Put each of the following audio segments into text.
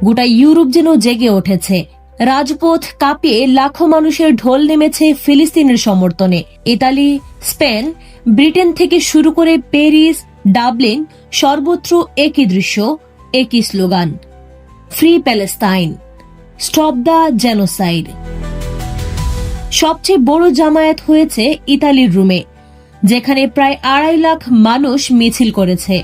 গোটা ইউরোপ যেন জেগে উঠেছে। রাজপথ কাঁপিয়ে লাখো মানুষের ঢোল নেমেছে ফিলিস্তিনের সমর্থনে। ইতালি, স্পেন, ব্রিটেন থেকে শুরু করে প্যারিস, ডাবলিন, সর্বত্র একই দৃশ্য, একই slogan, free Palestine, stop the genocide. সবচেয়ে বড় জামায়াত হয়েছে ইতালির রোমে, যেখানে প্রায় 2.5 লাখ মানুষ মিছিল করেছে।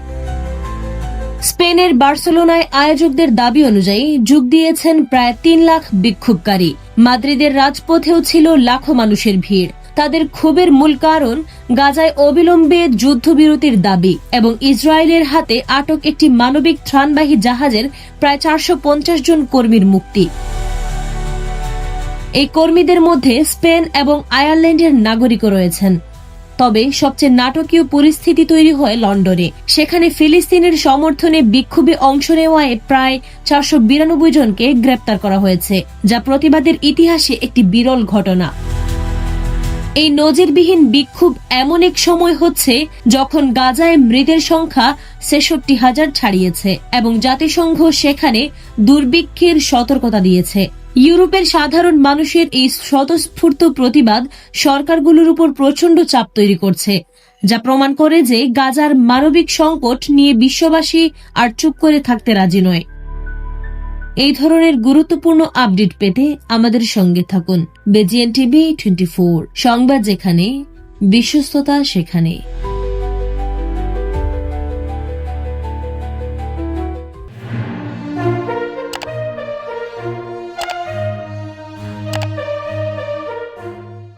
স্পেনের বার্সেলোনায় আয়োজকদের দাবি অনুযায়ী যোগ দিয়েছেন প্রায় 3 লাখ বিক্ষোভকারী। মাদ্রিদের রাজপথেও ছিল লাখো মানুষের ভিড়। তাদের ক্ষোভের মূল কারণ গাজায় অবিলম্বে যুদ্ধবিরতির দাবি এবং ইসরায়েলের হাতে আটক একটি মানবিক ত্রাণবাহী জাহাজের প্রায় 450 জন কর্মীর মুক্তি। এই কর্মীদের মধ্যে স্পেন এবং আয়ারল্যান্ডের নাগরিকও রয়েছেন। তবে সবচেয়ে নাটকীয় পরিস্থিতি তৈরি হয় লন্ডনে। সেখানে ফিলিস্তিনের সমর্থনে বিক্ষোভে অংশ নেওয়ায় প্রায় 492 জনকে গ্রেপ্তার করা হয়েছে, যা প্রতিবাদের ইতিহাসে একটি বিরল ঘটনা। এই নজিরবিহীন বিক্ষোভ এমন এক সময় হচ্ছে যখন গাজায় মৃতের সংখ্যা 66,000 ছাড়িয়েছে এবং জাতিসংঘ সেখানে দুর্ভিক্ষের সতর্কতা দিয়েছে। ইউরোপের সাধারণ মানুষের এই স্বতঃস্ফূর্ত প্রতিবাদ সরকারগুলোর উপর প্রচন্ড চাপ তৈরি করছে, যা প্রমাণ করে যে গাজার মানবিক সংকট নিয়ে বিশ্ববাসী আর চুপ করে থাকতে রাজি নয়। এই ধরনের গুরুত্বপূর্ণ আপডেট পেতে আমাদের সঙ্গে থাকুন। BGN TV 24, সংবাদ যেখানে, বিশ্বস্ততা সেখানে।